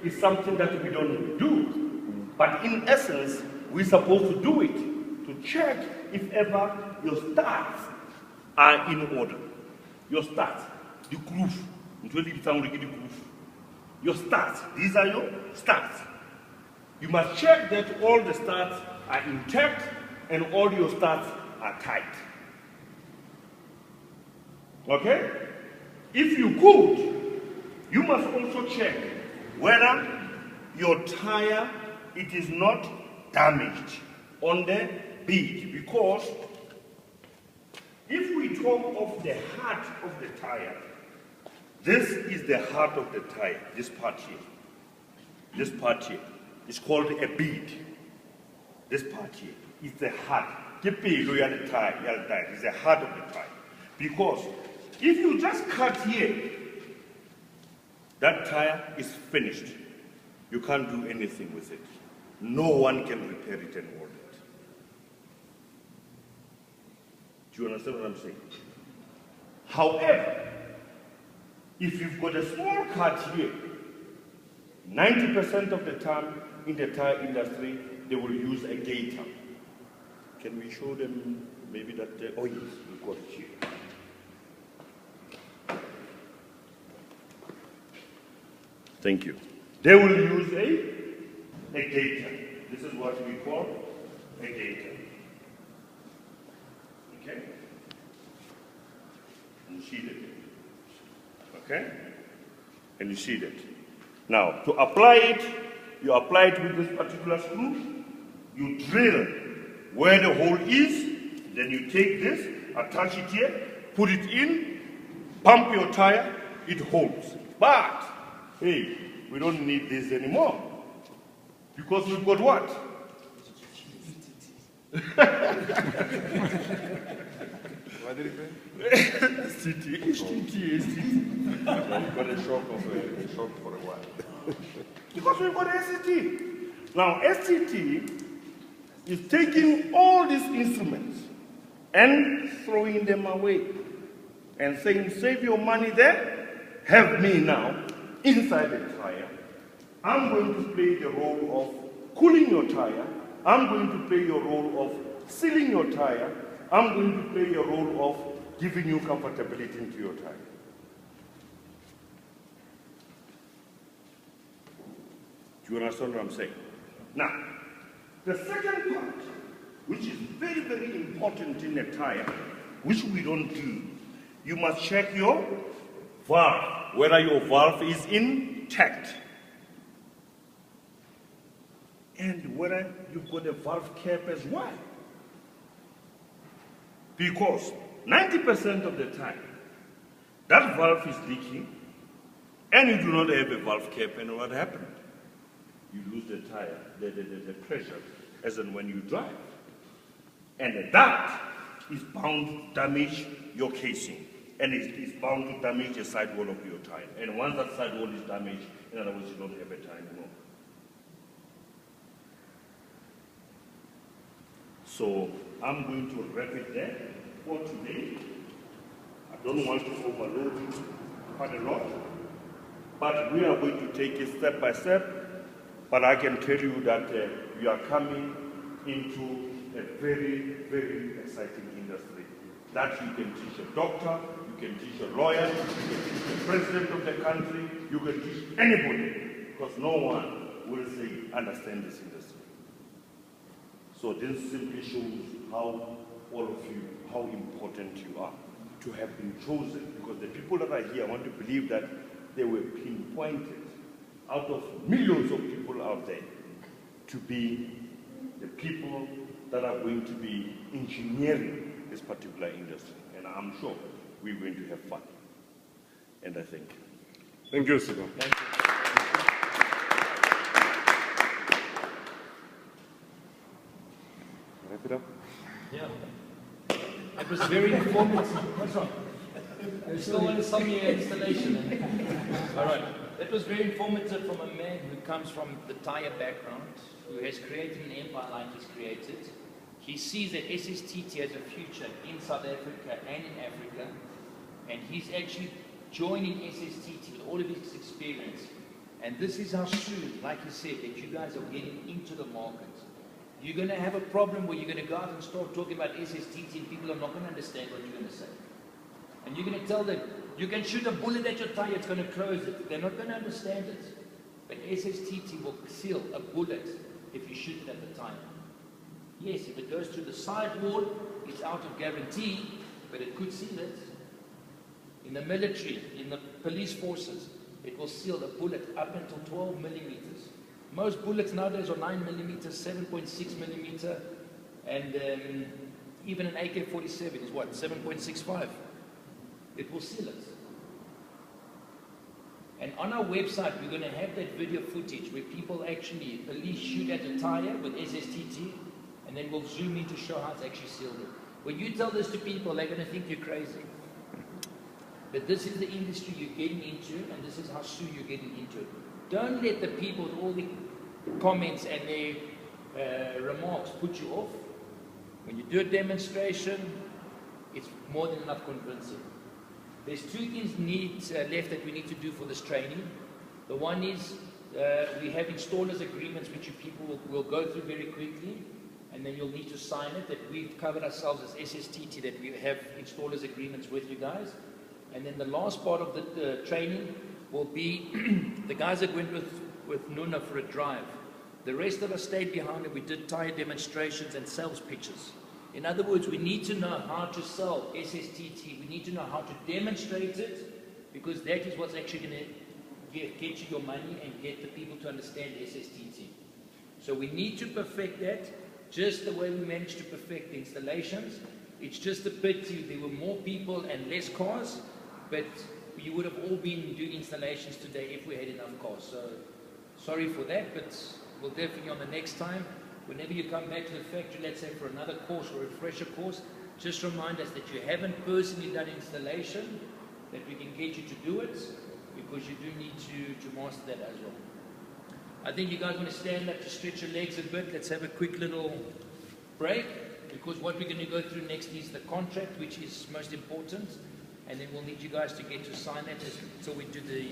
is something that we don't do. But in essence, we're supposed to do it, to check if ever your stats are in order. Your stats, the groove. Your stats, these are your stats. You must check that all the stats are intact and all your stats are tight. Okay? If you could, you must also check whether your tire, it is not damaged on the bead, because if we talk of the heart of the tire, this is the heart of the tire, this part here. This part here is called a bead. This part here is the heart. It's the heart of the tire. Because if you just cut here, that tire is finished. You can't do anything with it. No one can repair it and mold it. Do you understand what I'm saying? However, if you've got a small cut here, 90% of the time in the tire industry, they will use a gator. Can we show them maybe that? Oh yes, we've got it here. Thank you. They will use a gator. This is what we call a gator. Okay? You see that? Okay? And you see that. Now, to apply it, you apply it with this particular screw. You drill where the hole is. Then you take this, attach it here, put it in, pump your tire, it holds. But, hey, we don't need this anymore. Because we've got what? What did he say? STT. You've got a shock for a while. Because we've got STT. Now, STT is taking all these instruments and throwing them away and saying, save your money there, have me now inside the tire. I'm going to play the role of cooling your tire. I'm going to play your role of sealing your tire. I'm going to play your role of giving you comfortability into your tire. Do you understand what I'm saying? Now, the second part, which is very, very important in a tire, which we don't do, you must check your valve, whether your valve is intact. And whether you've got a valve cap as well. Because 90% of the time, that valve is leaking, and you do not have a valve cap, and what happened? You lose the tire, the pressure, as in when you drive. And that is bound to damage your casing, and it's bound to damage the sidewall of your tire. And once that sidewall is damaged, in other words, you don't have a tire anymore. So I'm going to wrap it there for today. I don't want to overload you quite a lot, but we are going to take it step by step. But I can tell you that you are coming into a very, very exciting industry that you can teach a doctor, you can teach a lawyer, you can teach the president of the country, you can teach anybody, because no one will say, understand this industry. So this simply shows how all of you, how important you are to have been chosen, because the people that are here want to believe that they were pinpointed out of millions of people out there to be the people that are going to be engineering this particular industry. And I'm sure we're going to have fun. And I thank you. Thank you, Sibo. Thank you. Wrap it up. Yeah. It was very informative. What's wrong? There's still an insomnia installation. All right. That was very informative from a man who comes from the tire background, who has created an empire like he's created. He sees that SSTT has a future in South Africa and in Africa, and he's actually joining SSTT with all of his experience And this is how soon, like you said, that you guys are getting into the market. You're going to have a problem where you're going to go out and start talking about SSTT and people are not going to understand what you're going to say. And you're going to tell them, you can shoot a bullet at your tire, it's going to close it. They're not going to understand it. But SSTT will seal a bullet if you shoot it at the tire. Yes, if it goes through the sidewall, it's out of guarantee, but it could seal it. In the military, in the police forces, it will seal a bullet up until 12 millimeters. Most bullets nowadays are 9 millimeters, 7.6 millimeter, and even an AK-47 is what, 7.65. It will seal it. And on our website, we're going to have that video footage where people actually, police shoot at a tire with SSTT, and then we'll zoom in to show how it's actually sealed it. When you tell this to people, they're going to think you're crazy. But this is the industry you're getting into, and this is how soon you're getting into it. Don't let the people with all the comments and their remarks put you off. When you do a demonstration, it's more than enough convincing. There's two things left that we need to do for this training. The one is we have installers agreements which you people will go through very quickly, and then you'll need to sign it, that we've covered ourselves as SSTT, that we have installers agreements with you guys. And then the last part of the training will be the guys that went with Nuna for a drive. The rest of us stayed behind and we did tire demonstrations and sales pitches. In other words, we need to know how to sell SSTT. We need to know how to demonstrate it, because that is what's actually going to get you your money and get the people to understand SSTT. So we need to perfect that just the way we managed to perfect the installations. It's just a pity there were more people and less cars, but you would have all been doing installations today if we had enough cars. So sorry for that, but we'll definitely on the next time, whenever you come back to the factory, let's say for another course or a refresher course, just remind us that you haven't personally done installation, that we can get you to do it, because you do need to master that as well. I think you guys want to stand up to stretch your legs a bit. Let's have a quick little break, because what we're going to go through next is the contract, which is most important, and then we'll need you guys to get to sign that until we do the